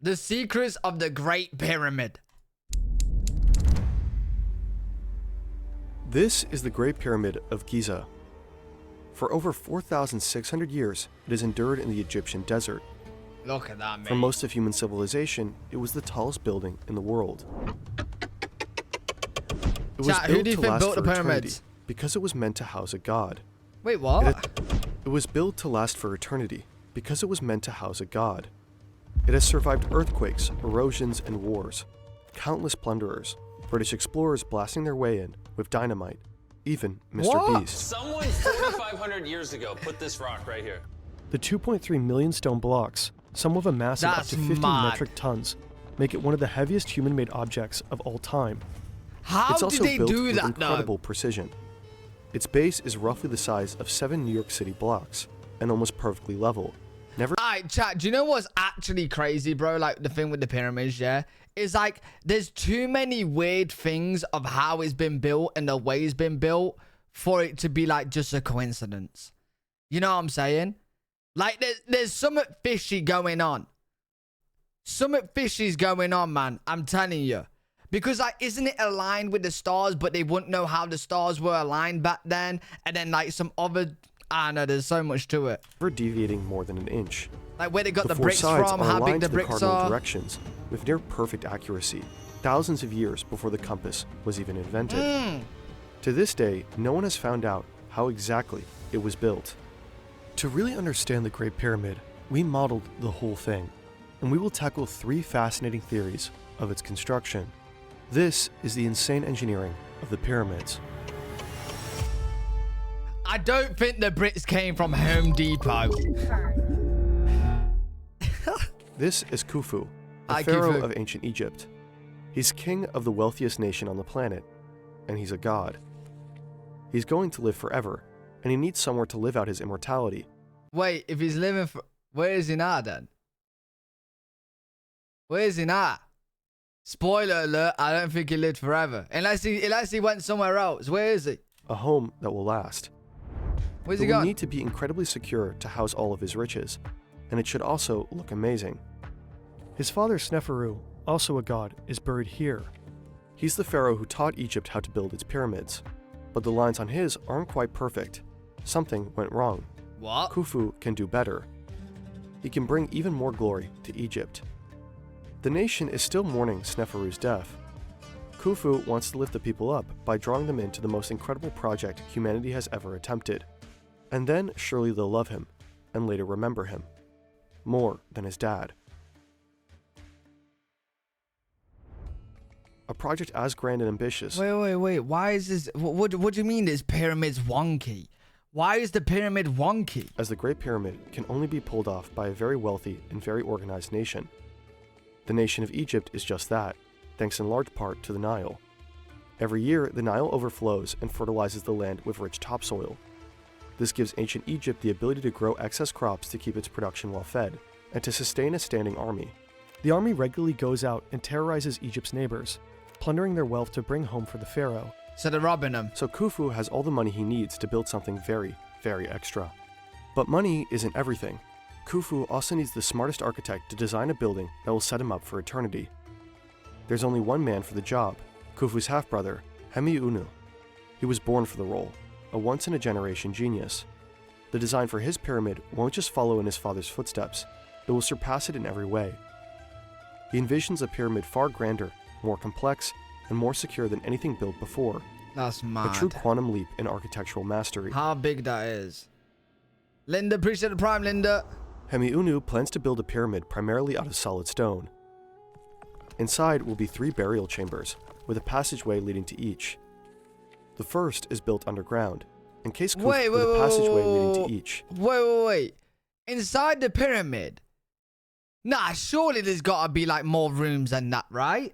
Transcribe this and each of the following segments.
The secrets of the Great Pyramid. This is the Great Pyramid of Giza. For over 4,600 years, it has endured in the Egyptian desert. Look at that, man. For most of human civilization, it was the tallest building in the world. It was Chat, who built do you to think last built the for eternity pyramids? because it was meant to house a god. Wait, what? It was built to last for eternity because it was meant to house a god. It has survived earthquakes, erosions, and wars. Countless plunderers, British explorers blasting their way in with dynamite, even Mr. What? Beast. Someone 4,500 years ago put this rock right here. The 2.3 million stone blocks, some with a mass of up That's to 50 mad. metric tons, make it one of the heaviest human-made objects of all time. How It's did also they built do with that, incredible precision. Its base is roughly the size of 7 New York City blocks and almost perfectly level. Never Alright, chat, do you know what's actually crazy, bro? Like, the thing with the pyramids, yeah? Is like, there's too many weird things of how it's been built and the way it's been built for it to be, like, just a coincidence. You know what I'm saying? Like, there's something fishy going on. Something fishy's going on, man. I'm telling you. Because, like, isn't it aligned with the stars, but they wouldn't know how the stars were aligned back then? And then, like, some other... I know, there's so much to it. never deviating more than an inch. Like, where they got the four bricks sides from, are how big aligned the to bricks cardinal are. directions with near perfect accuracy, thousands of years before the compass was even invented. To this day, no one has found out how exactly it was built. To really understand the Great Pyramid, we modeled the whole thing, and we will tackle 3 fascinating theories of its construction. This is the insane engineering of the pyramids. I don't think the bricks came from Home Depot. This is Khufu, a Hi, pharaoh Khufu. of ancient Egypt. He's king of the wealthiest nation on the planet, and he's a god. He's going to live forever, and he needs somewhere to live out his immortality. Wait, if he's living for... Where is he now, then? Where is he now? Spoiler alert, I don't think he lived forever. Unless he went somewhere else. Where is he? A home that will last. Where's It he will gone? need to be incredibly secure to house all of his riches, and it should also look amazing. His father Sneferu, also a god, is buried here. He's the pharaoh who taught Egypt how to build its pyramids, but the lines on his aren't quite perfect. Something went wrong. What? Khufu can do better. He can bring even more glory to Egypt. The nation is still mourning Sneferu's death. Khufu wants to lift the people up by drawing them into the most incredible project humanity has ever attempted. And then surely they'll love him, and later remember him. More than his dad. A project as grand and ambitious. Wait. Why is this... What do you mean this pyramid's wonky? Why is the pyramid wonky? As the Great Pyramid can only be pulled off by a very wealthy and very organized nation. The nation of Egypt is just that, thanks in large part to the Nile. Every year, the Nile overflows and fertilizes the land with rich topsoil. This gives ancient Egypt the ability to grow excess crops to keep its production well fed, and to sustain a standing army. The army regularly goes out and terrorizes Egypt's neighbors, plundering their wealth to bring home for the pharaoh. So they're robbing him. So Khufu has all the money he needs to build something very, very extra. But money isn't everything. Khufu also needs the smartest architect to design a building that will set him up for eternity. There's only one man for the job, Khufu's half-brother, Hemiunu. He was born for the role, a once-in-a-generation genius. The design for his pyramid won't just follow in his father's footsteps, it will surpass it in every way. He envisions a pyramid far grander, more complex, and more secure than anything built before. That's A mad. true quantum leap in architectural mastery. How big that is. Linda, appreciate the prime, Linda. Hemiunu plans to build a pyramid primarily out of solid stone. Inside will be 3 burial chambers, with a passageway leading to each. The first is built underground, in case Khufu with a passageway leading to each. Wait. Inside the pyramid? Nah, surely there's gotta be like more rooms than that, right?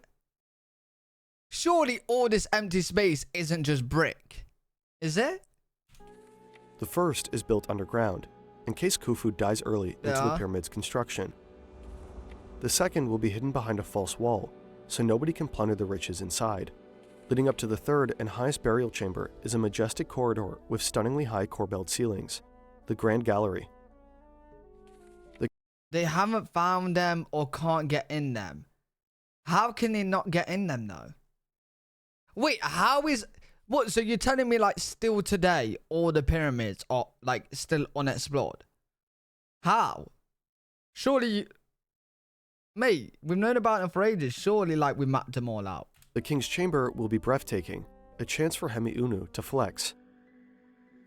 Surely all this empty space isn't just brick. Is it? The first is built underground, in case Khufu dies early into the Yeah. pyramid's construction. The second will be hidden behind a false wall, so nobody can plunder the riches inside. Leading up to the third and highest burial chamber is a majestic corridor with stunningly high corbelled ceilings, the Grand Gallery. They haven't found them or can't get in them. How can they not get in them though? Wait, how is... What, so you're telling me like still today all the pyramids are like still unexplored? How? Surely... Mate, we've known about them for ages. Surely like we mapped them all out. The king's chamber will be breathtaking, a chance for Hemiunu to flex.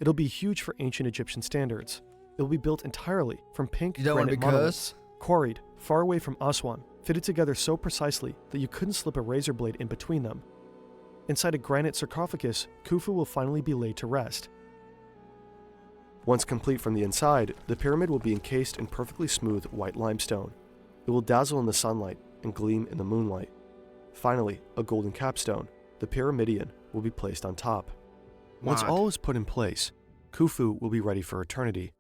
It'll be huge for ancient Egyptian standards. It will be built entirely from pink You don't want to granite be monoliths, cursed? quarried far away from Aswan, fitted together so precisely that you couldn't slip a razor blade in between them. Inside a granite sarcophagus, Khufu will finally be laid to rest. Once complete from the inside, the pyramid will be encased in perfectly smooth white limestone. It will dazzle in the sunlight and gleam in the moonlight. Finally, a golden capstone, the pyramidion, will be placed on top. Once all is put in place, Khufu will be ready for eternity.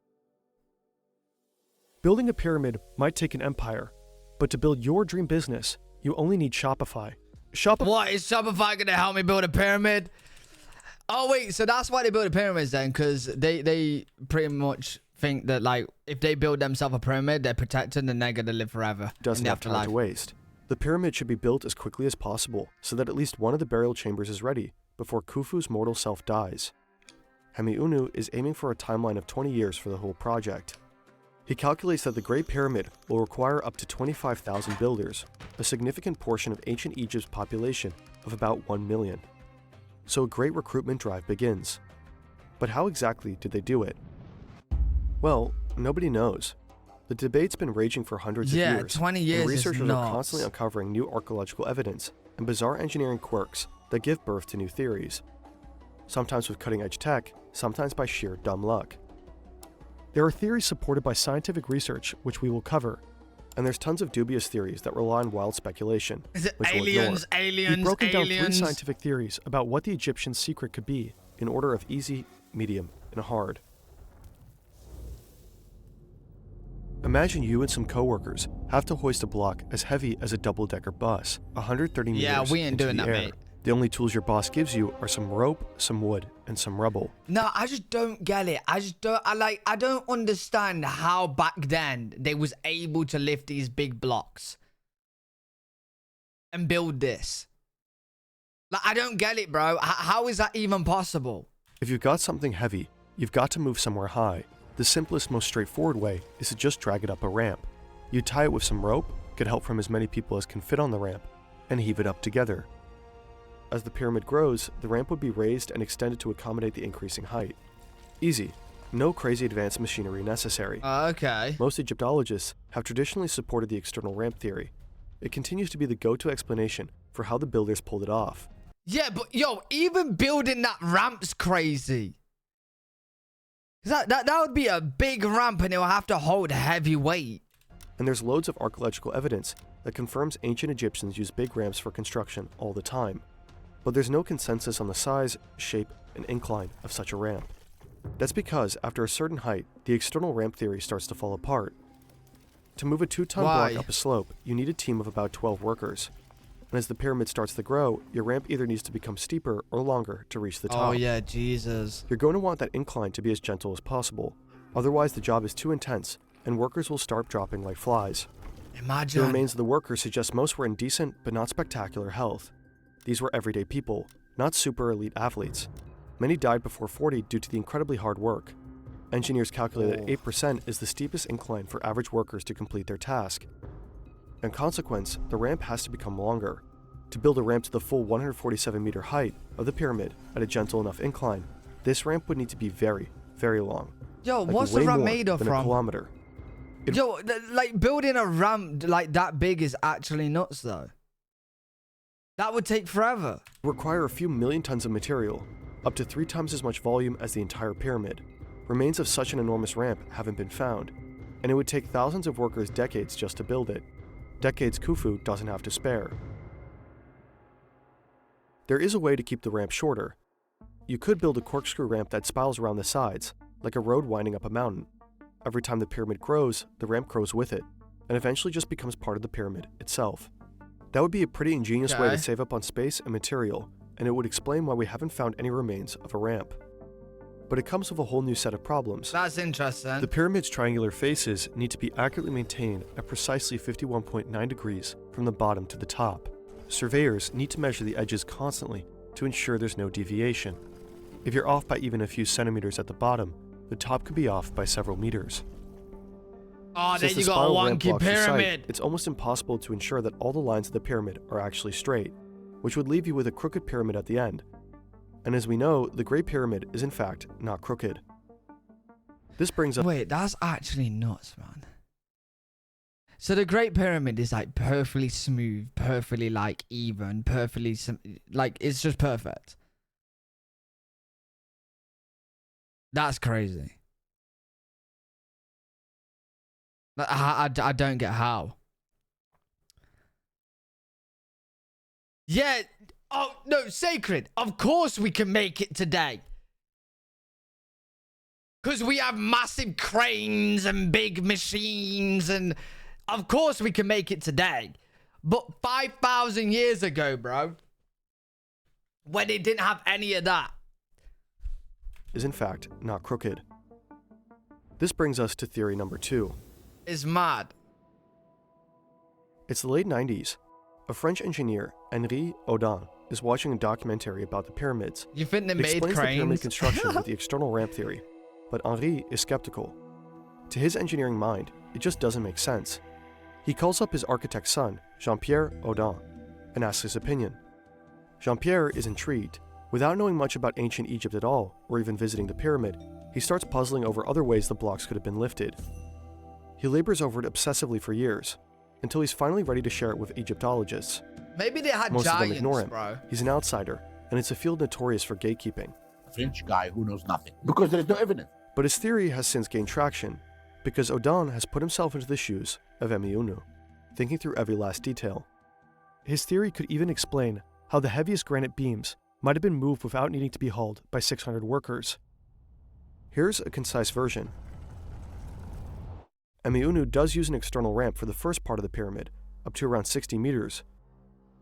Building a pyramid might take an empire, but to build your dream business, you only need Shopify. What, is Shopify gonna help me build a pyramid? Oh wait, so that's why they build the pyramids then, because they pretty much think that like if they build themselves a pyramid, they're protected and they're gonna live forever. Doesn't have time to waste. The pyramid should be built as quickly as possible so that at least one of the burial chambers is ready before Khufu's mortal self dies. Hemiunu is aiming for a timeline of 20 years for the whole project. He calculates that the Great Pyramid will require up to 25,000 builders, a significant portion of ancient Egypt's population of about 1 million. So a great recruitment drive begins. But how exactly did they do it? Well, nobody knows. The debate's been raging for hundreds of years. 20 years. And researchers is are constantly uncovering new archaeological evidence and bizarre engineering quirks that give birth to new theories. Sometimes with cutting-edge tech, sometimes by sheer dumb luck. There are theories supported by scientific research, which we will cover, and there's tons of dubious theories that rely on wild speculation. Is it which aliens, we'll aliens, We've broken down 3 aliens? scientific theories about what the Egyptian secret could be, in order of easy, medium, and hard. Imagine you and some coworkers have to hoist a block as heavy as a double-decker bus, 130 meters Yeah, we ain't into doing the that, air. mate. The only tools your boss gives you are some rope, some wood, and some rubble. No, I just don't get it. I don't understand how back then they was able to lift these big blocks and build this. Like, I don't get it, bro. How is that even possible? If you've got something heavy, you've got to move somewhere high. The simplest, most straightforward way is to just drag it up a ramp. You tie it with some rope, get help from as many people as can fit on the ramp, and heave it up together. As the pyramid grows, the ramp would be raised and extended to accommodate the increasing height. Easy. No crazy advanced machinery necessary. Okay. Most Egyptologists have traditionally supported the external ramp theory. It continues to be the go-to explanation for how the builders pulled it off. Yeah, but yo, even building that ramp's crazy. That would be a big ramp and it will have to hold heavy weight. And there's loads of archaeological evidence that confirms ancient Egyptians used big ramps for construction all the time. But there's no consensus on the size, shape, and incline of such a ramp. That's because after a certain height, the external ramp theory starts to fall apart. To move a 2-ton block up a slope, you need a team of about 12 workers. And as the pyramid starts to grow, your ramp either needs to become steeper or longer to reach the top. Oh yeah, Jesus. You're going to want that incline to be as gentle as possible. Otherwise, the job is too intense, and workers will start dropping like flies. Imagine. The remains of the workers suggest most were in decent but not spectacular health. These were everyday people, not super elite athletes. Many died before 40 due to the incredibly hard work. Engineers calculate that 8% is the steepest incline for average workers to complete their task. In consequence, the ramp has to become longer. To build a ramp to the full 147-meter height of the pyramid at a gentle enough incline, this ramp would need to be very, very long. Yo, like what's the ramp more made of than from? a kilometer. Yo, like building a ramp like that big is actually nuts though. That would take forever. Require a few million tons of material, up to 3 times as much volume as the entire pyramid. Remains of such an enormous ramp haven't been found, and it would take thousands of workers decades just to build it. Decades Khufu doesn't have to spare. There is a way to keep the ramp shorter. You could build a corkscrew ramp that spirals around the sides, like a road winding up a mountain. Every time the pyramid grows, the ramp grows with it, and eventually just becomes part of the pyramid itself. That would be a pretty ingenious way to save up on space and material, and it would explain why we haven't found any remains of a ramp. but it comes with a whole new set of problems. That's interesting. The pyramid's triangular faces need to be accurately maintained at precisely 51.9 degrees from the bottom to the top. Surveyors need to measure the edges constantly to ensure there's no deviation. If you're off by even a few centimeters at the bottom, the top could be off by several meters. Oh, then Since you the got a spiral ramp wonky blocks your sight, pyramid. it's almost impossible to ensure that all the lines of the pyramid are actually straight, which would leave you with a crooked pyramid at the end. And as we know, the Great Pyramid is in fact not crooked. This brings up... Wait, that's actually nuts, man. So the Great Pyramid is like perfectly smooth, perfectly like even, perfectly like it's just perfect. That's crazy. I don't get how. Yeah. Oh, no, Sacred. Of course we can make it today. Because we have massive cranes and big machines, and of course we can make it today. But 5,000 years ago, bro, when it didn't have any of that, is in fact not crooked. This brings us to theory number 2. it's mad. It's the late 90s. A French engineer, Henri Audin, is watching a documentary about the pyramids. You think they It made explains the pyramid cranes? construction with the external ramp theory, but Henri is skeptical. To his engineering mind, it just doesn't make sense. He calls up his architect's son, Jean-Pierre Audin, and asks his opinion. Jean-Pierre is intrigued. Without knowing much about ancient Egypt at all, or even visiting the pyramid, he starts puzzling over other ways the blocks could have been lifted. He labors over it obsessively for years, until he's finally ready to share it with Egyptologists. Maybe they had Most of them giants, ignore him. bro. He's an outsider, and it's a field notorious for gatekeeping. A French guy who knows nothing because there is no evidence. But his theory has since gained traction, because Audin has put himself into the shoes of Emeunu, thinking through every last detail. His theory could even explain how the heaviest granite beams might have been moved without needing to be hauled by 600 workers. Here's a concise version. Emeunu does use an external ramp for the first part of the pyramid, up to around 60 meters.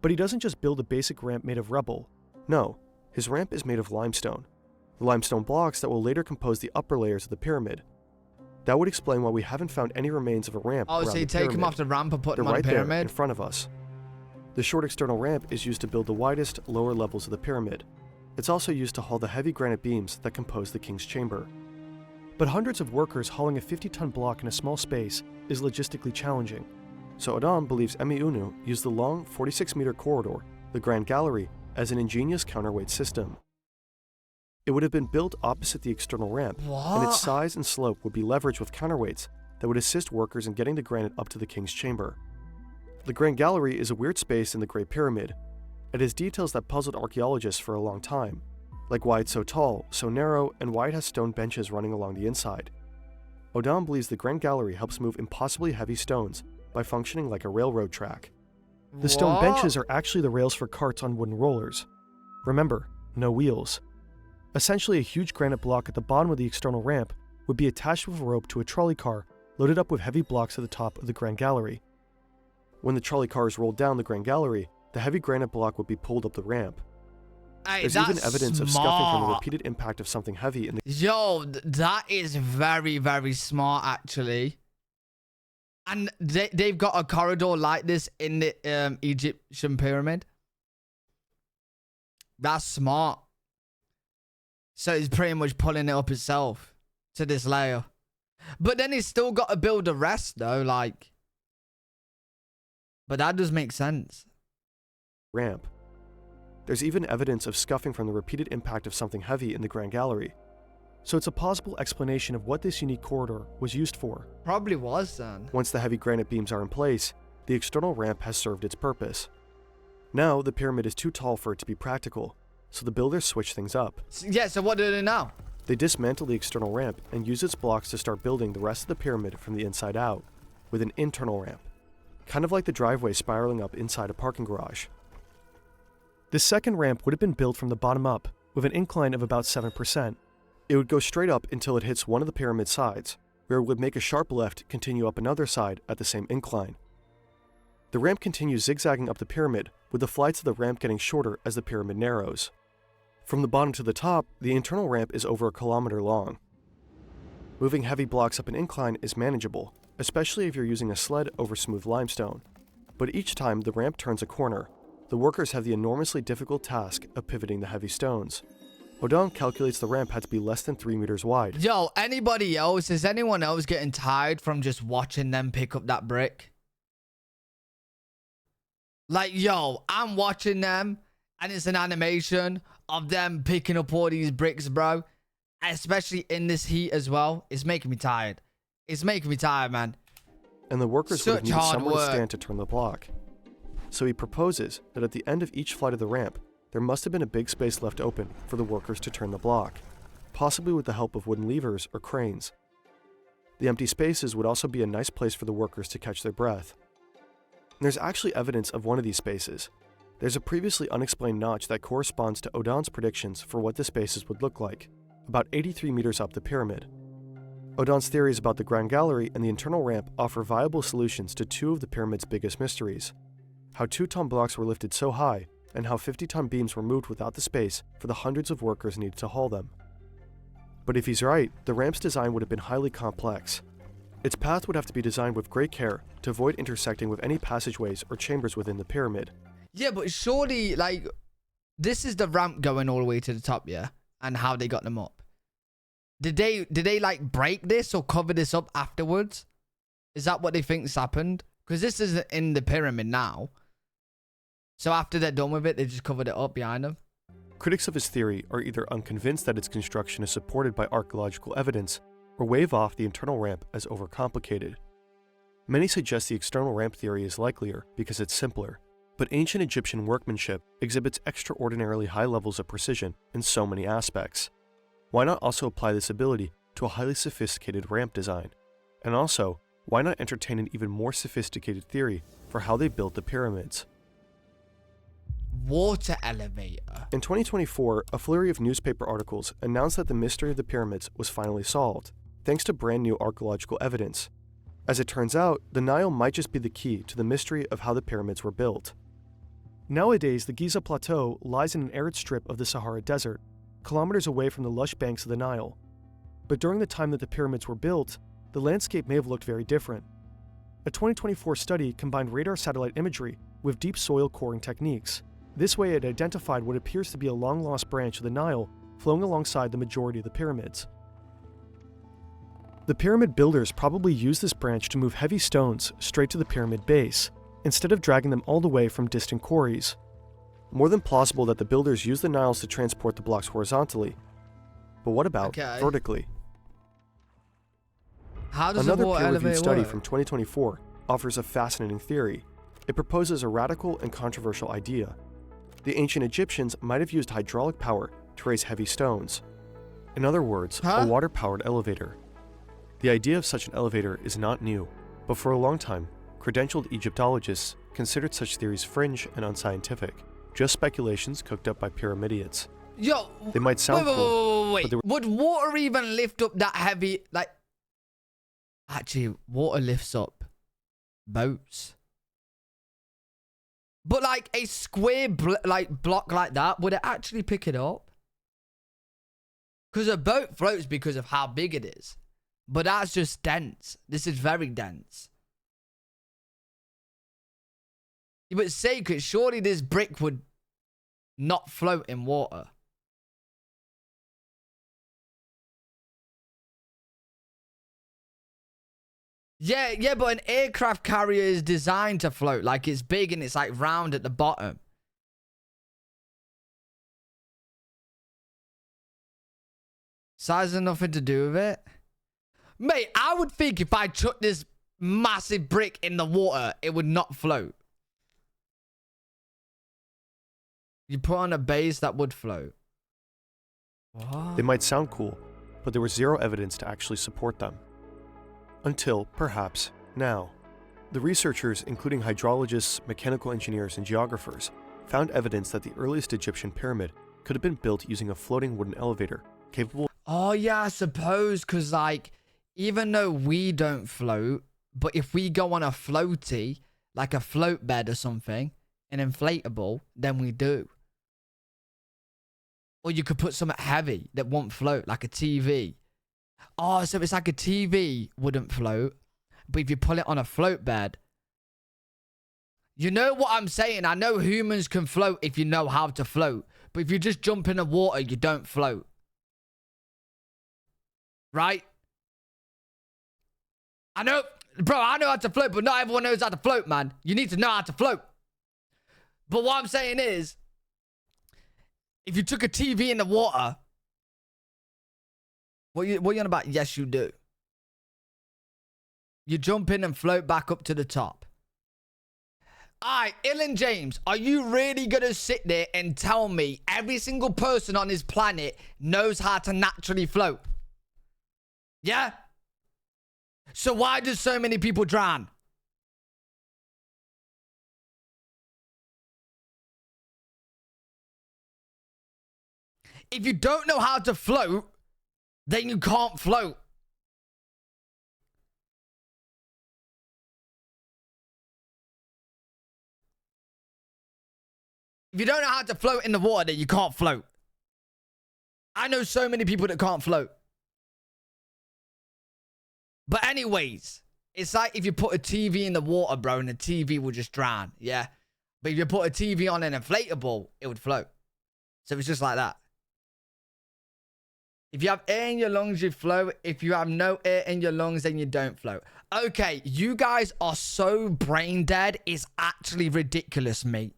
But he doesn't just build a basic ramp made of rubble. No, his ramp is made of limestone. The limestone blocks that will later compose the upper layers of the pyramid. That would explain why we haven't found any remains of a ramp Oh, around so the you take them pyramid. off the ramp and put They're them on right the there in pyramid? front of us. The short external ramp is used to build the widest, lower levels of the pyramid. It's also used to haul the heavy granite beams that compose the king's chamber. But hundreds of workers hauling a 50-ton block in a small space is logistically challenging. So Audin believes Emeunu used the long 46-meter corridor, the Grand Gallery, as an ingenious counterweight system. It would have been built opposite the external ramp, and What? its size and slope would be leveraged with counterweights that would assist workers in getting the granite up to the king's chamber. The Grand Gallery is a weird space in the Great Pyramid. It has details that puzzled archaeologists for a long time, like why it's so tall, so narrow, and why it has stone benches running along the inside. Audin believes the Grand Gallery helps move impossibly heavy stones by functioning like a railroad track. The stone What? benches are actually the rails for carts on wooden rollers. Remember, no wheels. Essentially, a huge granite block at the bottom of the external ramp would be attached with a rope to a trolley car loaded up with heavy blocks at the top of the Grand Gallery. When the trolley cars rolled down the Grand Gallery, the heavy granite block would be pulled up the ramp. Hey, There's that's even evidence of scuffing from the smart. repeated impact of something heavy in the Yo, that is very, very smart, actually. And they've got a corridor like this in the Egyptian pyramid. That's smart. So it's pretty much pulling it up itself to this layer. But then it's still got to build the rest, though, like. But that does make sense. ramp. There's even evidence of scuffing from the repeated impact of something heavy in the Grand Gallery. So it's a possible explanation of what this unique corridor was used for. Probably was, then. Once the heavy granite beams are in place, the external ramp has served its purpose. Now, the pyramid is too tall for it to be practical, so the builders switch things up. Yeah, so what do they now? They dismantle the external ramp and use its blocks to start building the rest of the pyramid from the inside out, with an internal ramp, kind of like the driveway spiraling up inside a parking garage. This second ramp would have been built from the bottom up, with an incline of about 7%. It would go straight up until it hits one of the pyramid sides, where it would make a sharp left continue up another side at the same incline. The ramp continues zigzagging up the pyramid, with the flights of the ramp getting shorter as the pyramid narrows. From the bottom to the top, the internal ramp is over 1 kilometer long. Moving heavy blocks up an incline is manageable, especially if you're using a sled over smooth limestone. But each time the ramp turns a corner, the workers have the enormously difficult task of pivoting the heavy stones. Odon calculates the ramp had to be less than 3 meters wide. Yo, anybody else? Is anyone else getting tired from just watching them pick up that brick? Like, yo, I'm watching them, and it's an animation of them picking up all these bricks, bro. Especially in this heat as well. It's making me tired. It's making me tired, man. And the workers would have Such needed hard somewhere to work. stand to turn the block. So he proposes that at the end of each flight of the ramp, there must have been a big space left open for the workers to turn the block, possibly with the help of wooden levers or cranes. The empty spaces would also be a nice place for the workers to catch their breath. And there's actually evidence of one of these spaces. There's a previously unexplained notch that corresponds to Odon's predictions for what the spaces would look like, about 83 meters up the pyramid. Odon's theories about the Grand Gallery and the internal ramp offer viable solutions to two of the pyramid's biggest mysteries: how 2-ton blocks were lifted so high, and how 50-ton beams were moved without the space for the hundreds of workers needed to haul them. But if he's right, the ramp's design would have been highly complex. Its path would have to be designed with great care to avoid intersecting with any passageways or chambers within the pyramid. Yeah, but surely, like, this is the ramp going all the way to the top, yeah? And how they got them up. Did they like break this or cover this up afterwards? Is that what they think's happened? Because this isn't in the pyramid now. So after they're done with it, they just covered it up behind them. Critics of his theory are either unconvinced that its construction is supported by archaeological evidence, or wave off the internal ramp as overcomplicated. Many suggest the external ramp theory is likelier because it's simpler, but ancient Egyptian workmanship exhibits extraordinarily high levels of precision in so many aspects. Why not also apply this ability to a highly sophisticated ramp design? And also, why not entertain an even more sophisticated theory for how they built the pyramids? Water elevator. In 2024, a flurry of newspaper articles announced that the mystery of the pyramids was finally solved, thanks to brand new archaeological evidence. As it turns out, the Nile might just be the key to the mystery of how the pyramids were built. Nowadays, the Giza Plateau lies in an arid strip of the Sahara Desert, kilometers away from the lush banks of the Nile. But during the time that the pyramids were built, the landscape may have looked very different. A 2024 study combined radar satellite imagery with deep soil coring techniques. This way it identified what appears to be a long-lost branch of the Nile flowing alongside the majority of the pyramids. The pyramid builders probably used this branch to move heavy stones straight to the pyramid base, instead of dragging them all the way from distant quarries. More than plausible that the builders used the Niles to transport the blocks horizontally. But what about vertically? How does Another the water peer-reviewed elevator study work? from 2024 offers a fascinating theory. It proposes a radical and controversial idea. The ancient Egyptians might have used hydraulic power to raise heavy stones. In other words, a water-powered elevator. The idea of such an elevator is not new, but for a long time, credentialed Egyptologists considered such theories fringe and unscientific, just speculations cooked up by pyramidians. Yo, They might sound cool, wait. but they were Would water even lift up that heavy? Like, actually, water lifts up boats. But like a square block like that, would it actually pick it up? Because a boat floats because of how big it is. But that's just dense. This is very dense. You would say, because surely this brick would not float in water. Yeah, but an aircraft carrier is designed to float. Like, it's big and it's like round at the bottom. Size has nothing to do with it. Mate, I would think if I chucked this massive brick in the water, it would not float. You put on a base that would float. What? They might sound cool, but there was zero evidence to actually support them. Until, perhaps, now. The researchers, including hydrologists, mechanical engineers, and geographers, found evidence that the earliest Egyptian pyramid could have been built using a floating wooden elevator capable. Oh, yeah, I suppose, because, like, even though we don't float, but if we go on a floaty, like a float bed or something, an inflatable, then we do. Or you could put something heavy that won't float, like a TV. Oh, so it's like a TV wouldn't float, but if you pull it on a float bed. You know what I'm saying? I know humans can float if you know how to float, but if you just jump in the water, you don't float. Right? I know, bro, I know how to float, but not everyone knows how to float, man. You need to know how to float. But what I'm saying is, if you took a TV in the water, what you on about? Yes, you do. You jump in and float back up to the top. Alright, Ilan James, are you really gonna sit there and tell me every single person on this planet knows how to naturally float? Yeah? So why do so many people drown? If you don't know how to float, then you can't float. If you don't know how to float in the water, then you can't float. I know so many people that can't float. But anyways, it's like if you put a TV in the water, bro, and the TV will just drown, yeah? But if you put a TV on an inflatable, it would float. So it's just like that. If you have air in your lungs, you float. If you have no air in your lungs, then you don't float. Okay, you guys are so brain dead. It's actually ridiculous, mate.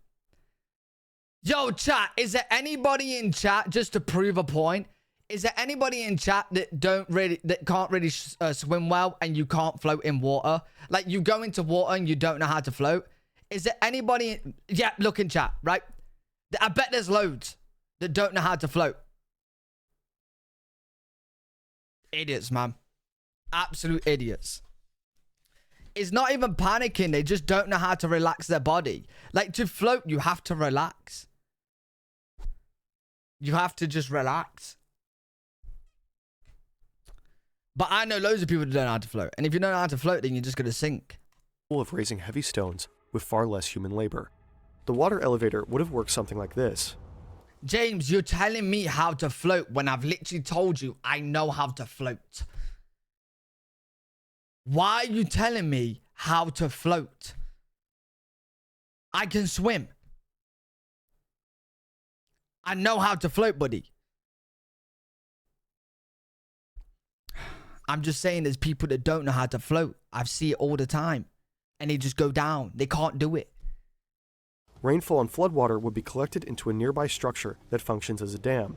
Yo, chat, is there anybody in chat, just to prove a point, is there anybody in chat that can't really swim well and you can't float in water? Like, you go into water and you don't know how to float? Is there anybody... Yeah, look in chat, right? I bet there's loads that don't know how to float. Idiots, man. Absolute idiots. It's not even panicking. They just don't know how to relax their body. Like, to float, you have to relax. You have to just relax. But I know loads of people that don't know how to float. And if you don't know how to float, then you're just going to sink. Of raising heavy stones with far less human labor. The water elevator would have worked something like this. James, you're telling me how to float when I've literally told you I know how to float. Why are you telling me how to float? I can swim. I know how to float, buddy. I'm just saying there's people that don't know how to float. I see it all the time. And they just go down. They can't do it. Rainfall and floodwater would be collected into a nearby structure that functions as a dam.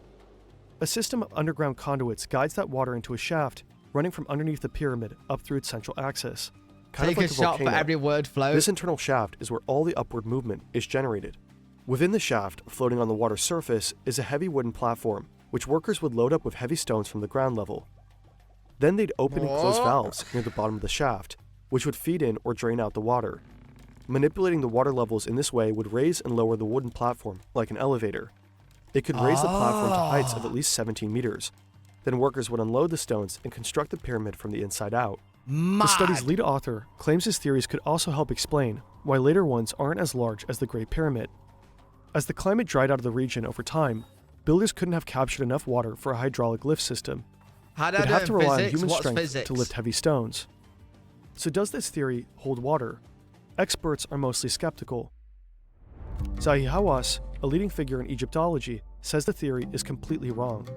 A system of underground conduits guides that water into a shaft running from underneath the pyramid up through its central axis. Take a shot for every word float. This internal shaft is where all the upward movement is generated. Within the shaft, floating on the water's surface, is a heavy wooden platform, which workers would load up with heavy stones from the ground level. Then they'd open and close valves near the bottom of the shaft, which would feed in or drain out the water. Manipulating the water levels in this way would raise and lower the wooden platform like an elevator. They could raise the platform to heights of at least 17 meters. Then workers would unload the stones and construct the pyramid from the inside out. Mad. The study's lead author claims his theories could also help explain why later ones aren't as large as the Great Pyramid. As the climate dried out of the region over time, builders couldn't have captured enough water for a hydraulic lift system. They'd have to rely on human strength to lift heavy stones. So does this theory hold water? Experts are mostly skeptical. Zahi Hawass, a leading figure in Egyptology, says the theory is completely wrong.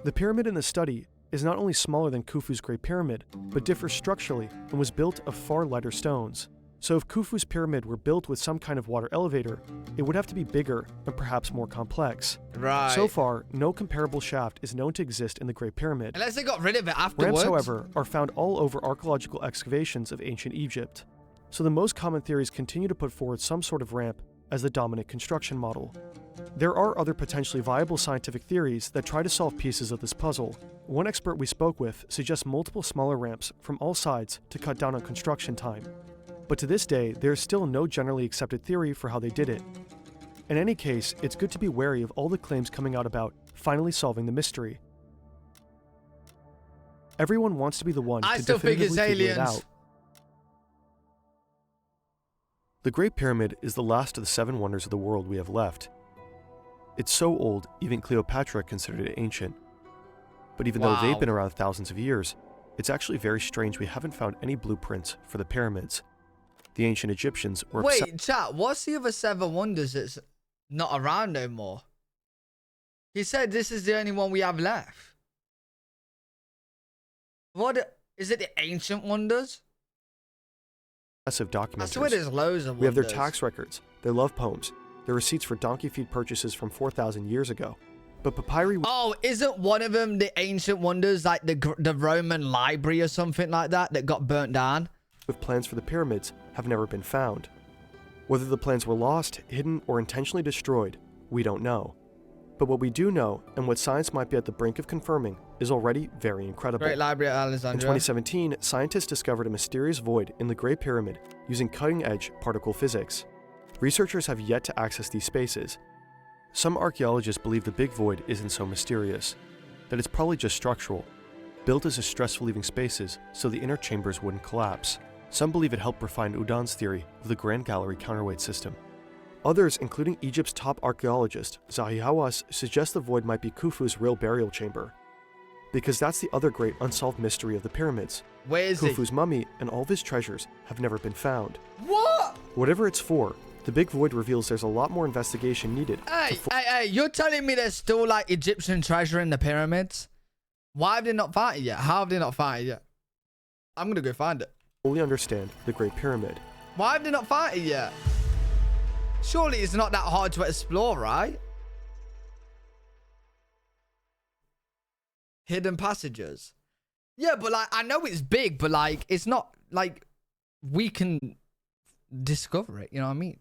The pyramid in the study is not only smaller than Khufu's Great Pyramid, but differs structurally and was built of far lighter stones. So if Khufu's pyramid were built with some kind of water elevator, it would have to be bigger and perhaps more complex. Right. So far, no comparable shaft is known to exist in the Great Pyramid. Unless they got rid of it afterwards. Ramps, however, are found all over archaeological excavations of ancient Egypt. So the most common theories continue to put forward some sort of ramp as the dominant construction model. There are other potentially viable scientific theories that try to solve pieces of this puzzle. One expert we spoke with suggests multiple smaller ramps from all sides to cut down on construction time. But to this day, there is still no generally accepted theory for how they did it. In any case, it's good to be wary of all the claims coming out about finally solving the mystery. Everyone wants to be the one to definitively figure it out. The Great Pyramid is the last of the 7 wonders of the world we have left. It's so old, even Cleopatra considered it ancient. But even though they've been around thousands of years, it's actually very strange we haven't found any blueprints for the pyramids. The ancient Egyptians were Wait, chat, what's the other 7 wonders that's not around no more? He said this is the only one we have left. What is it? The ancient wonders? obsessive documenters. I swear there's loads of We have their wonders. tax records, their love poems, their receipts for donkey feed purchases from 4,000 years ago. But papyri... Oh, isn't one of them the ancient wonders, like the Roman library or something like that got burnt down? with plans for the pyramids have never been found. Whether the plans were lost, hidden, or intentionally destroyed, we don't know. But what we do know, and what science might be at the brink of confirming, is already very incredible. Great Library at In Alexandria. 2017, scientists discovered a mysterious void in the Great Pyramid using cutting-edge particle physics. Researchers have yet to access these spaces. Some archaeologists believe the big void isn't so mysterious, that it's probably just structural, built as a stress-relieving spaces so the inner chambers wouldn't collapse. Some believe it helped refine Udon's theory of the Grand Gallery counterweight system. Others, including Egypt's top archaeologist, Zahi Hawass, suggest the void might be Khufu's real burial chamber. Because that's the other great unsolved mystery of the pyramids. Where is he? Khufu's mummy and all of his treasures have never been found. What? Whatever it's for, the big void reveals there's a lot more investigation needed. Hey, you're telling me there's still like Egyptian treasure in the pyramids? Why have they not found it yet? How have they not found it yet? I'm gonna go find it. Fully understand the Great Pyramid. Why have they not found it yet? Surely it's not that hard to explore, right? Hidden passages. Yeah, but like, I know it's big, but like, it's not like we can discover it. You know what I mean?